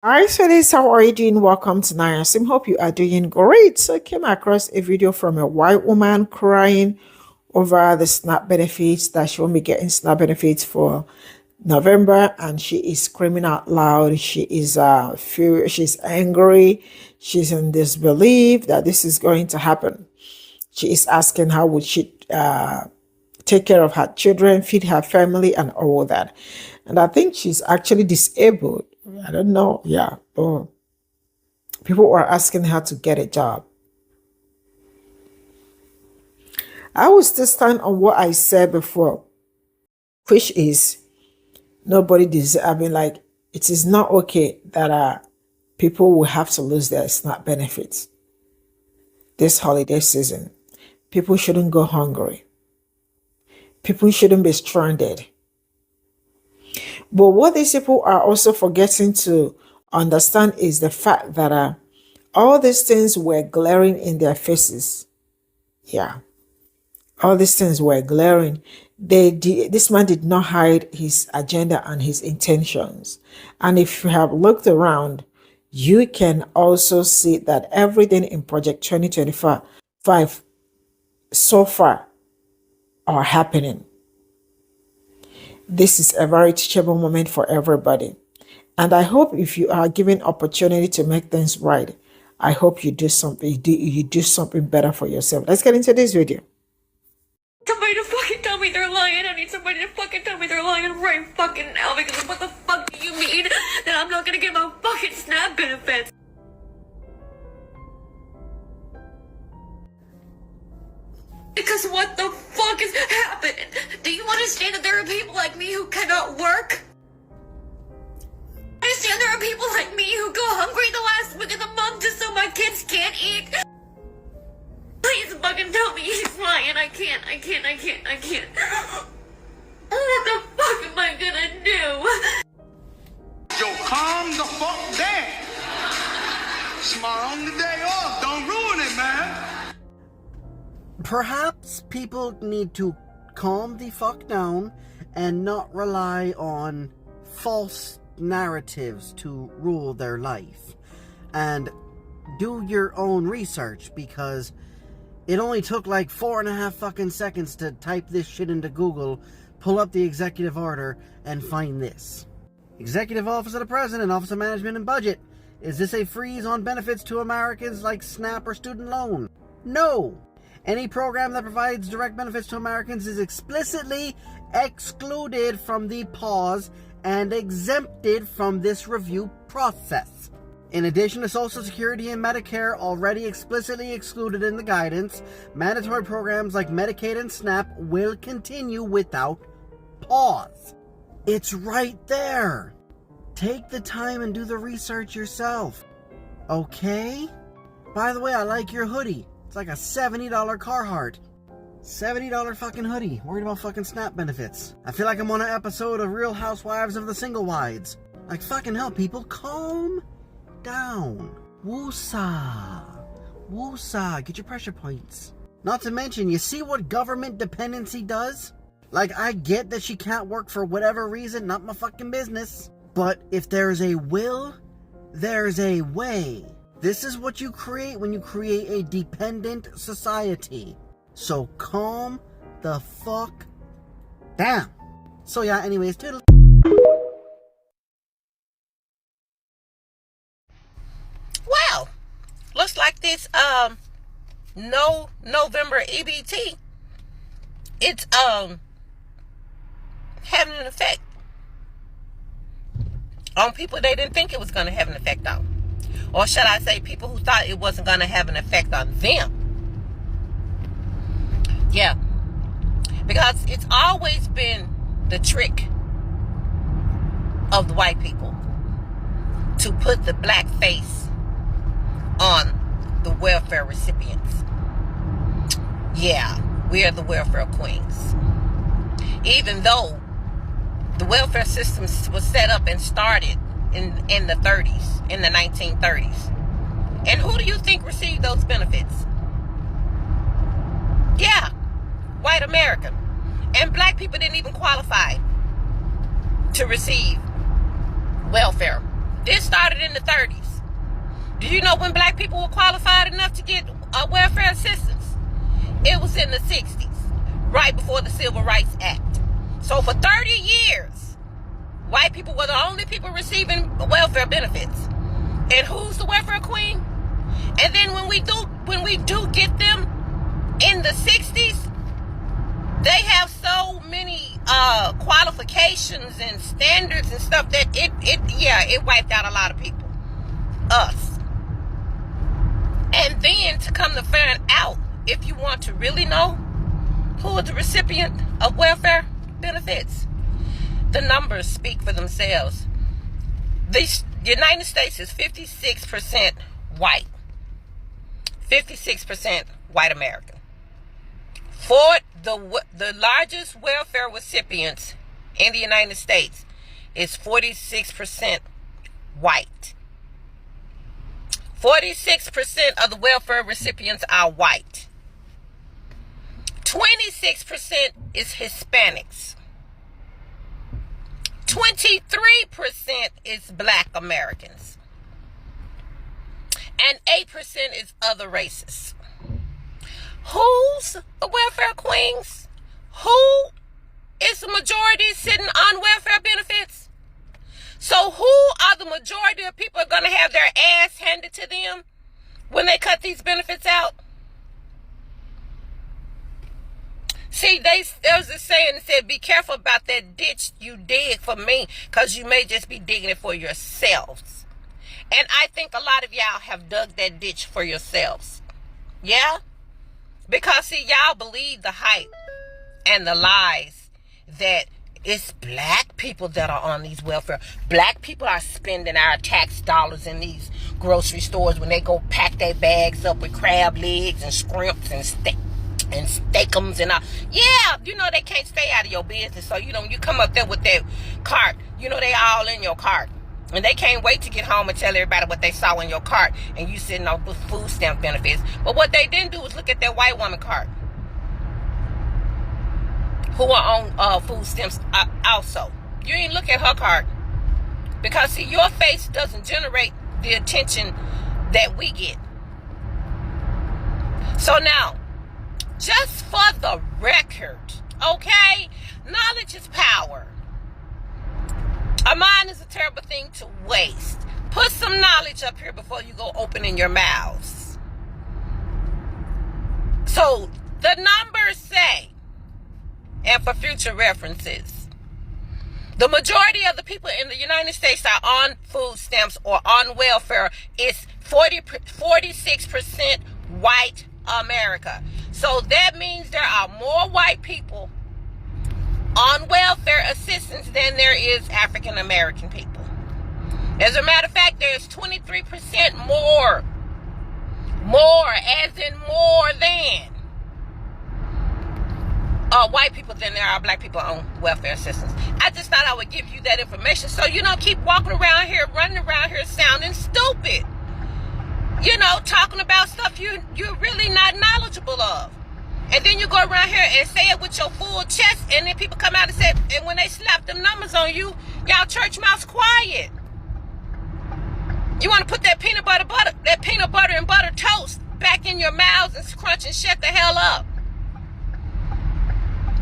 Hi, Felix. How are you doing? Welcome to Sim. Hope you are doing great. So, I came across a video from a white woman crying over the SNAP benefits that she won't be getting SNAP benefits for November, and she is screaming out loud. She is furious. She's angry. She's in disbelief that this is going to happen. She is asking how would she take care of her children, feed her family, and all that. And I think she's actually disabled. I don't know. Yeah. But people were asking her to get a job. I will still stand on what I said before, which is nobody deserves. I mean, like, it is not okay that people will have to lose their SNAP benefits this holiday season. People shouldn't go hungry. People shouldn't be stranded. But what these people are also forgetting to understand is the fact that all these things were glaring in their faces. Yeah. All these things were glaring. This man did not hide his agenda and his intentions. And if you have looked around, you can also see that everything in Project 2025 so far are happening. This is a very teachable moment for everybody. And I hope if you are given opportunity to make things right, I hope you do something, you do something better for yourself. Let's get into this video. Somebody to fucking tell me they're lying. I need somebody to fucking tell me they're lying right fucking now, because what the fuck do you mean that I'm not gonna get my fucking SNAP benefits? Because what the fuck is happening? Do you understand that there are people like me who cannot work? I understand there are people like me who go hungry the last week of the month just so my kids can't eat. Please fucking tell me he's lying. I can't. What the fuck am I gonna do? Yo, calm the fuck down. It's my only day off. Don't ruin it, man. Perhaps people need to calm the fuck down and not rely on false narratives to rule their life. And do your own research, because it only took like 4.5 fucking seconds to type this shit into Google, pull up the executive order, and find this. Executive Office of the President, Office of Management and Budget. Is this a freeze on benefits to Americans like SNAP or student loan? No! Any program that provides direct benefits to Americans is explicitly excluded from the pause and exempted from this review process. In addition to Social Security and Medicare, already explicitly excluded in the guidance, mandatory programs like Medicaid and SNAP will continue without pause. It's right there. Take the time and do the research yourself. Okay? By the way, I like your hoodie. It's like a $70 Carhartt. $70 fucking hoodie. Worried about fucking SNAP benefits. I feel like I'm on an episode of Real Housewives of the Single Wides. Like, fucking hell, people, calm down. Woosah. Woosah. Get your pressure points. Not to mention, you see what government dependency does? Like, I get that she can't work for whatever reason, not my fucking business. But if there's a will, there's a way. This is what you create when you create a dependent society. So calm the fuck down. So yeah, anyways, toodles. Well, looks like this no November EBT, it's having an effect on people they didn't think it was going to have an effect on. Or should I say people who thought it wasn't going to have an effect on them. Yeah. Because it's always been the trick of the white people to put the black face on the welfare recipients. Yeah, we are the welfare queens. Even though the welfare system was set up and started in the 30s, in the 1930s. And who do you think received those benefits? Yeah, white American. And black people didn't even qualify to receive welfare This started in the 30s. Do you know when black people were qualified enough to get welfare assistance? It was in the 60s, right before the Civil Rights Act. So for 30 years, white people were the only people receiving welfare benefits. And who's the welfare queen? And then when we do get them in the 60s, they have so many qualifications and standards and stuff that it wiped out a lot of people. Us. And then to come to find out, if you want to really know who is the recipient of welfare benefits, the numbers speak for themselves. The United States is 56% white. 56% white American. For the largest welfare recipients in the United States is 46% white. 46% of the welfare recipients are white. 26% is Hispanics. 23% is Black Americans. And 8% is other races. Who's the welfare queens? Who is the majority sitting on welfare benefits? So who are the majority of people are going to have their ass handed to them when they cut these benefits out? See, there was a saying that said, be careful about that ditch you dig for me, because you may just be digging it for yourselves. And I think a lot of y'all have dug that ditch for yourselves. Yeah? Because, see, y'all believe the hype and the lies that it's black people that are on these welfare. Black people are spending our tax dollars in these grocery stores when they go pack their bags up with crab legs and scrimps and steakums and all. Yeah, you know they can't stay out of your business. So, you know, you come up there with that cart. You know they all in your cart. And they can't wait to get home and tell everybody what they saw in your cart. And you sitting on food stamp benefits. But what they didn't do was look at that white woman cart, who are on food stamps also. You ain't look at her cart. Because, see, your face doesn't generate the attention that we get. So now, just for the record, okay? Knowledge is power. A mind is a terrible thing to waste. Put some knowledge up here before you go opening your mouths. So, the numbers say, and for future references, the majority of the people in the United States are on food stamps or on welfare. It's 46% white America. So that means there are more white people on welfare assistance than there is African American people. As a matter of fact, there's 23% more as in more than white people than there are black people on welfare assistance. I just thought I would give you that information so you don't keep walking around here, running around here sounding stupid. You know, talking about stuff you're really not knowledgeable of. And then you go around here and say it with your full chest, and then people come out and say, and when they slap them numbers on you, y'all church mouths quiet. You want to put that peanut butter and butter toast back in your mouths and crunch and shut the hell up.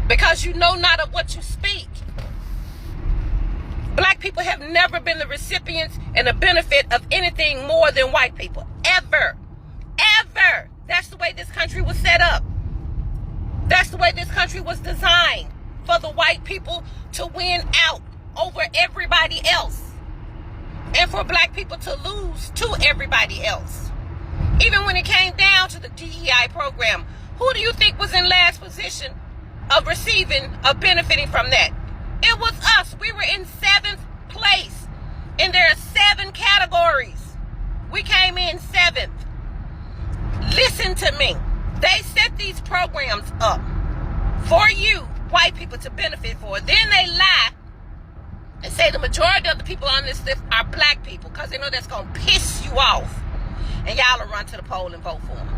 Because you know not of what you speak. Black people have never been the recipients and the benefit of anything more than white people. Ever. Ever. That's the way this country was set up. That's the way this country was designed, for the white people to win out over everybody else. And for black people to lose to everybody else. Even when it came down to the DEI program, who do you think was in last position of benefiting from that? It was us. We were in 7th place. And there are 7 categories. We came in 7th. Listen to me. They set these programs up for you, white people, to benefit for. Then they lie and say the majority of the people on this list are black people, because they know that's going to piss you off. And y'all will run to the poll and vote for them.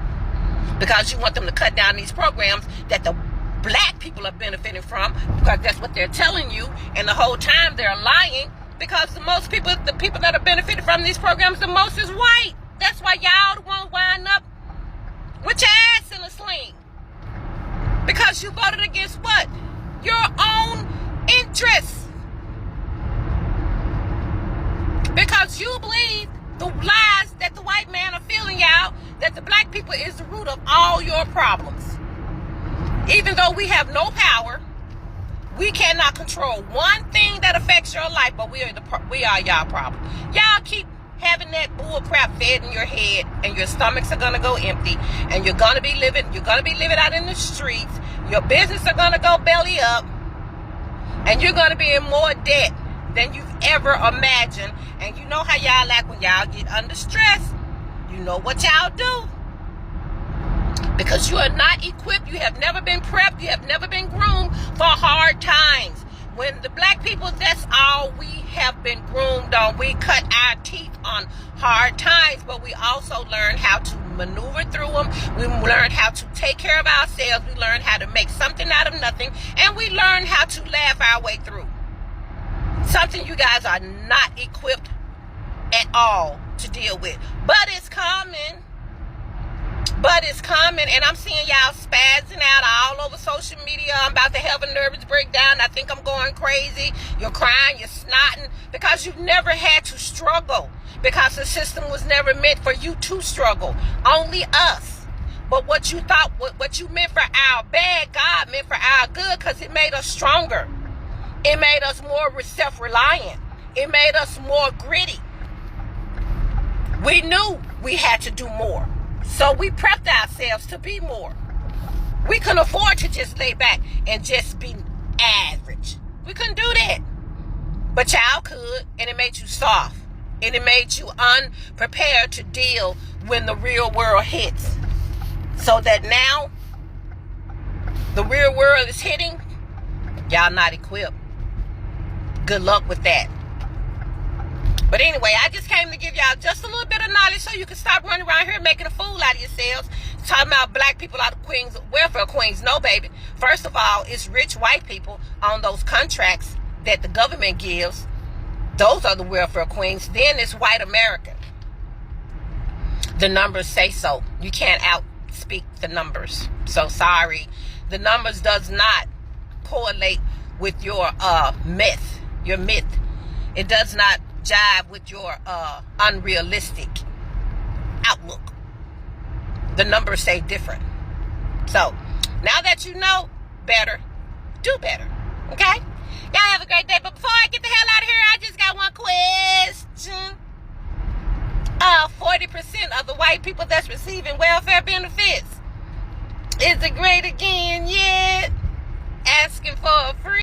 Because you want them to cut down these programs that the black people are benefiting from, because that's what they're telling you. And the whole time they're lying, Because the people that are benefiting from these programs the most is white. That's why y'all won't wind up with your ass in a sling. Because you voted against what? Your own interests. Because you believe the lies that the white man are feeling y'all, that the black people is the root of all your problems. Even though we have no power, we cannot control one thing that affects your life, but we are y'all problem. Y'all keep having that bull crap fed in your head, and your stomachs are gonna go empty, and you're gonna be living out in the streets. Your business are gonna go belly up, and you're gonna be in more debt than you've ever imagined. And you know how y'all act when y'all get under stress. You know what y'all do. Because you are not equipped, you have never been prepped, you have never been groomed for hard times. When the black people, that's all we have been groomed on. We cut our teeth on hard times, but we also learn how to maneuver through them. We learn how to take care of ourselves. We learn how to make something out of nothing, and we learn how to laugh our way through. Something you guys are not equipped at all to deal with. But it's coming. And I'm seeing y'all spazzing out all over social media. I'm about to have a nervous breakdown. I think I'm going crazy. You're crying, you're snotting, because you've never had to struggle. Because the system was never meant for you to struggle. Only us. But what you thought, what you meant for our bad, God meant for our good, because it made us stronger. It made us more self-reliant. It made us more gritty. We knew we had to do more. So we prepped ourselves to be more. We couldn't afford to just lay back and just be average. We couldn't do that. But y'all could, and it made you soft. And it made you unprepared to deal when the real world hits. So that now, the real world is hitting, y'all not equipped. Good luck with that. But anyway, I just came to give y'all just a little bit of knowledge so you can stop running around here making a fool out of yourselves. Talking about black people are the queens, welfare queens. No, baby. First of all, it's rich white people on those contracts that the government gives. Those are the welfare queens. Then it's white America. The numbers say so. You can't outspeak the numbers. So sorry. The numbers does not correlate with your myth. Your myth. It does not jive with your unrealistic outlook. The numbers say different. So now that you know better, do better. Okay? Y'all have a great day. But before I get the hell out of here, I just got one question. 40% of the white people that's receiving welfare benefits. Is it great again yet? Asking for a free.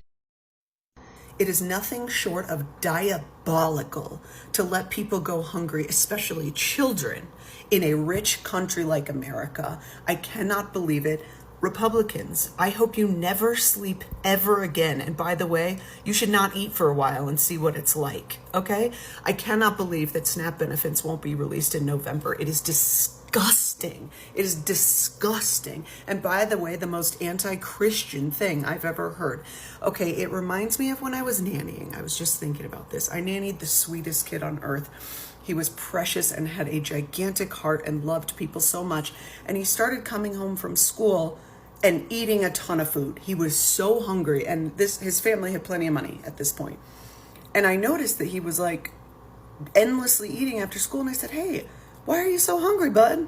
It is nothing short of diabolical to let people go hungry, especially children, in a rich country like America. I cannot believe it. Republicans, I hope you never sleep ever again. And by the way, you should not eat for a while and see what it's like, okay? I cannot believe that SNAP benefits won't be released in November. It is disgusting. It is disgusting. And by the way, the most anti-Christian thing I've ever heard. Okay, it reminds me of when I was nannying. I was just thinking about this. I nannied the sweetest kid on earth. He was precious and had a gigantic heart and loved people so much. And he started coming home from school and eating a ton of food. He was so hungry, and his family had plenty of money at this point. And I noticed that he was like endlessly eating after school, and I said, "Hey, why are you so hungry, bud?"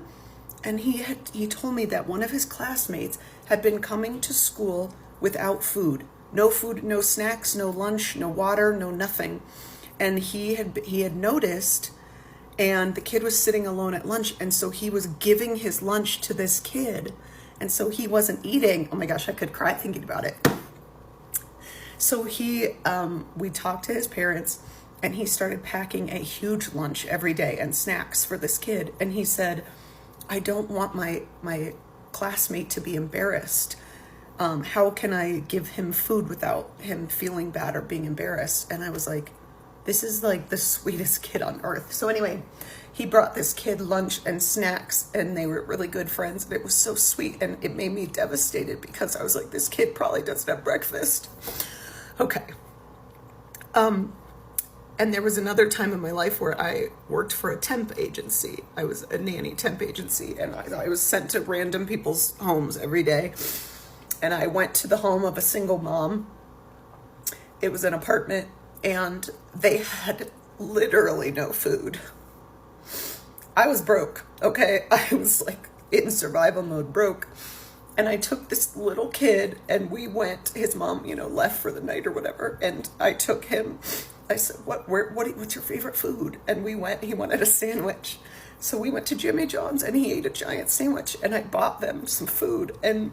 And he told me that one of his classmates had been coming to school without food. No food, no snacks, no lunch, no water, no nothing. And he had noticed, and the kid was sitting alone at lunch, and so he was giving his lunch to this kid. And so he wasn't eating. Oh my gosh, I could cry thinking about it. So we talked to his parents, and he started packing a huge lunch every day and snacks for this kid. And he said, "I don't want my classmate to be embarrassed. How can I give him food without him feeling bad or being embarrassed?" And I was like, this is like the sweetest kid on earth. So anyway, he brought this kid lunch and snacks, and they were really good friends. But it was so sweet, and it made me devastated because I was like, this kid probably doesn't have breakfast. Okay. And there was another time in my life where I worked for a temp agency. I was a nanny temp agency, and I was sent to random people's homes every day. And I went to the home of a single mom. It was an apartment, and they had literally no food. I was broke, okay? I was like in survival mode, broke. And I took this little kid, and we went, his mom, left for the night or whatever. And I took him. I said, what's your favorite food? And he wanted a sandwich. So we went to Jimmy John's, and he ate a giant sandwich, and I bought them some food. And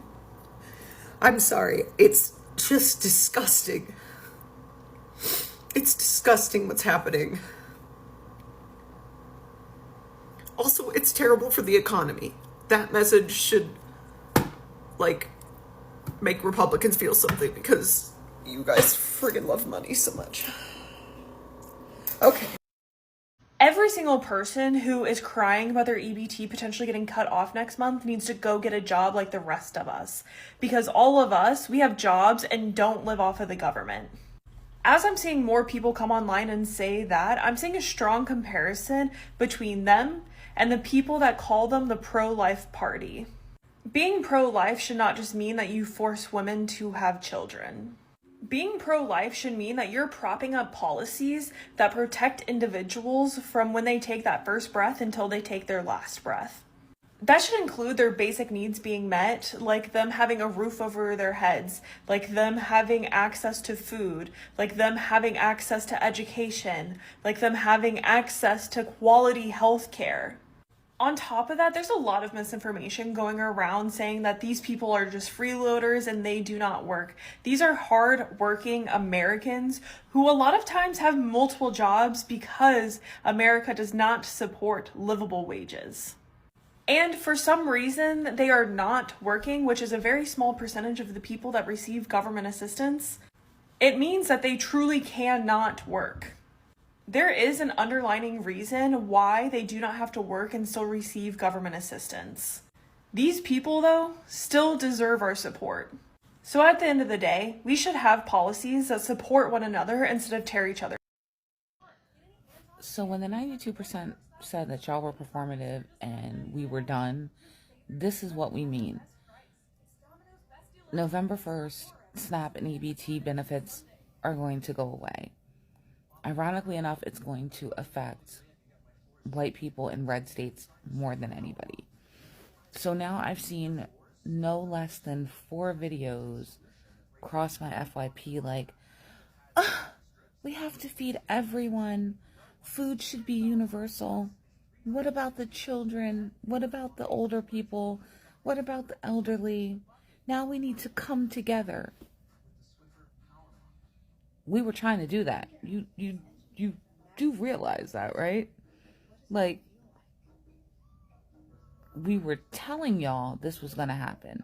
I'm sorry, it's just disgusting. It's disgusting what's happening. Also, it's terrible for the economy. That message should, make Republicans feel something, because you guys friggin' love money so much. Okay. Every single person who is crying about their EBT potentially getting cut off next month needs to go get a job like the rest of us. Because all of us, we have jobs and don't live off of the government. As I'm seeing more people come online and say that, I'm seeing a strong comparison between them and the people that call them the pro-life party. Being pro-life should not just mean that you force women to have children. Being pro-life should mean that you're propping up policies that protect individuals from when they take that first breath until they take their last breath. That should include their basic needs being met, like them having a roof over their heads, like them having access to food, like them having access to education, like them having access to quality health care. On top of that, there's a lot of misinformation going around saying that these people are just freeloaders and they do not work. These are hard-working Americans who a lot of times have multiple jobs because America does not support livable wages. And for some reason, they are not working, which is a very small percentage of the people that receive government assistance. It means that they truly cannot work. There is an underlying reason why they do not have to work and still receive government assistance. These people, though, still deserve our support. So at the end of the day, we should have policies that support one another instead of tear each other. So when the 92% said that y'all were performative and we were done, this is what we mean. November 1st, SNAP and EBT benefits are going to go away. Ironically enough, it's going to affect white people in red states more than anybody. So now I've seen no less than 4 videos cross my FYP like, we have to feed everyone. Food should be universal. What about the children? What about the older people? What about the elderly? Now we need to come together. We were trying to do that. You do realize that, right? Like, we were telling y'all this was going to happen.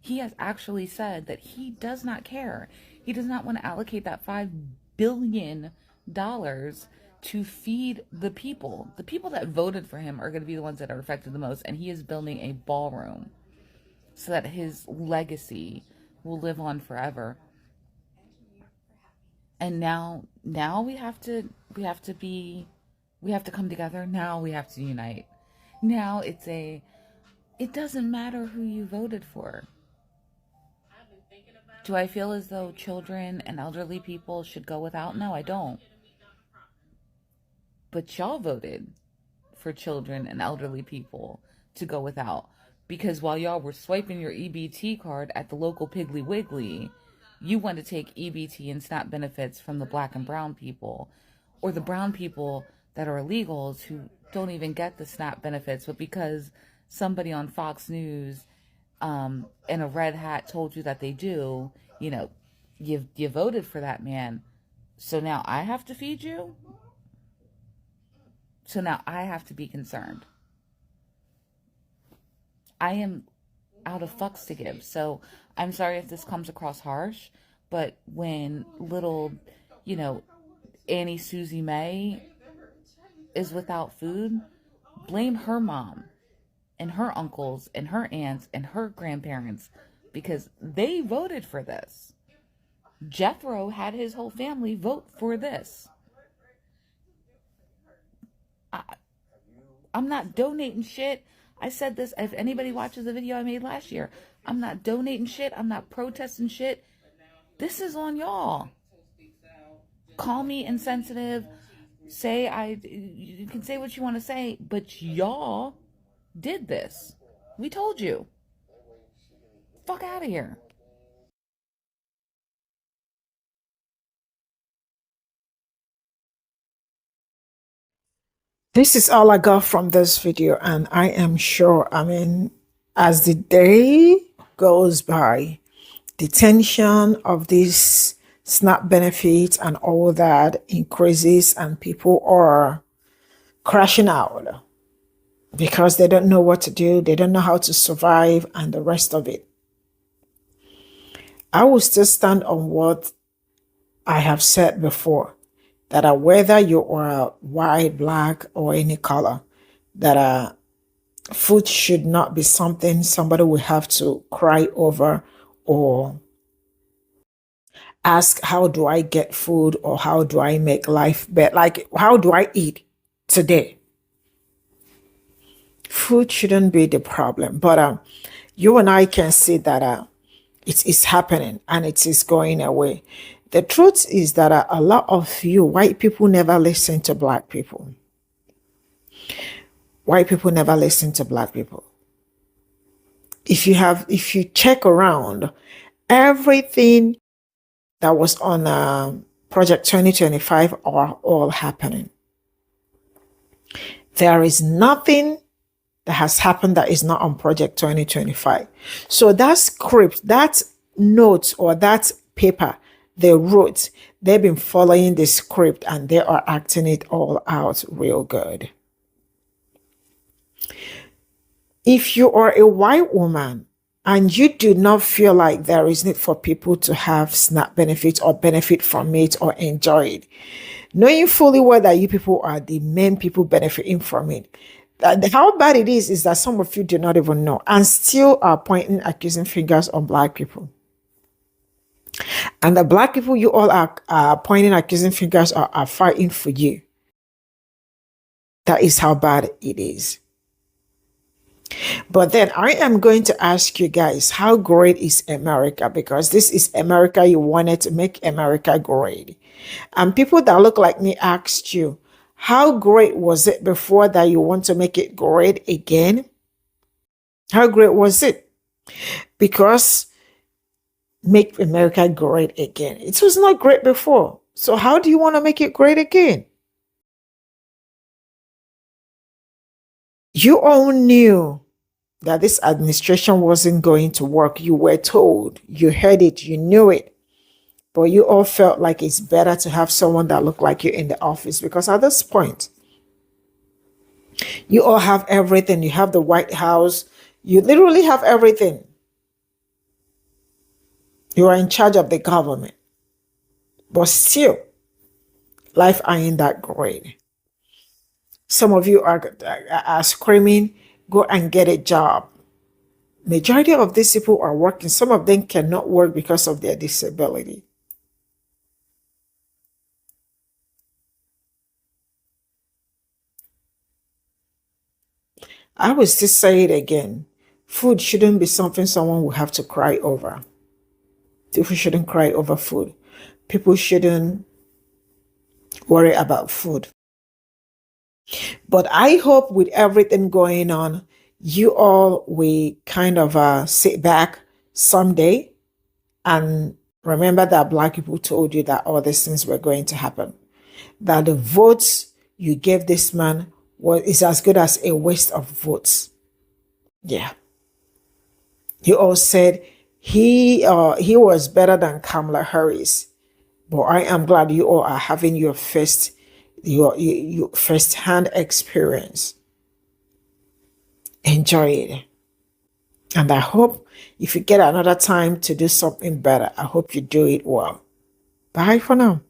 He has actually said that he does not care. He does not want to allocate that $5 billion to feed the people. The people that voted for him are going to be the ones that are affected the most. And he is building a ballroom so that his legacy will live on forever. And now we have to come together. Now we have to unite. Now it doesn't matter who you voted for. Do I feel as though children and elderly people should go without? No, I don't. But y'all voted for children and elderly people to go without. Because while y'all were swiping your EBT card at the local Piggly Wiggly, you want to take EBT and SNAP benefits from the black and brown people, or the brown people that are illegals who don't even get the SNAP benefits, but because somebody on Fox News in a red hat told you that they do, you voted for that man. So now I have to feed you? So now I have to be concerned. I am out of fucks to give. So I'm sorry if this comes across harsh, but when little, Annie Susie May is without food, blame her mom and her uncles and her aunts and her grandparents, because they voted for this. Jethro had his whole family vote for this. I'm not donating shit. I said this, if anybody watches the video I made last year, I'm not donating shit. I'm not protesting shit. This is on y'all. Call me insensitive. You can say what you want to say, but y'all did this. We told you. Fuck out of here. This is all I got from this video, and I am sure, I mean, as the day goes by, the tension of this SNAP benefits and all that increases, and people are crashing out because they don't know what to do, they don't know how to survive, and the rest of it. I will still stand on what I have said before, that whether you are white, black, or any color, that food should not be something somebody will have to cry over or ask, how do I get food, or how do I make life better? Like, how do I eat today? Food shouldn't be the problem, but you and I can see that it is happening and it is going away. The truth is that a lot of you white people never listen to black people. White people never listen to black people. If you check around, everything that was on Project 2025 are all happening. There is nothing that has happened that is not on Project 2025. So that script, that note, or that paper they wrote, they've been following the script and they are acting it all out real good. If you are a white woman and you do not feel like there is need for people to have SNAP benefits or benefit from it or enjoy it, knowing fully well that you people are the main people benefiting from it, how bad it is that some of you do not even know and still are pointing accusing fingers on black people. And the black people you all are pointing accusing fingers are fighting for you. That is how bad it is. But then I am going to ask you guys, how great is America? Because this is America. You wanted to make America great. And people that look like me asked you, how great was it before that you want to make it great again? How great was it? Because make America great again. It was not great before. So how do you want to make it great again? You all knew that this administration wasn't going to work. You were told, you heard it, you knew it. But you all felt like it's better to have someone that looked like you in the office, because at this point, you all have everything. You have the White House. You literally have everything. You are in charge of the government. But still, life ain't that great. Some of you are screaming, go and get a job. Majority of these people are working. Some of them cannot work because of their disability. I will still say it again. Food shouldn't be something someone will have to cry over. People shouldn't cry over food. People shouldn't worry about food. But I hope with everything going on, you all will kind of sit back someday and remember that black people told you that all these things were going to happen. That the votes you gave this man is as good as a waste of votes. Yeah. You all said he was better than Kamala Harris. But I am glad you all are having your first-hand experience. Enjoy it. And I hope if you get another time to do something better, I hope you do it well. Bye for now.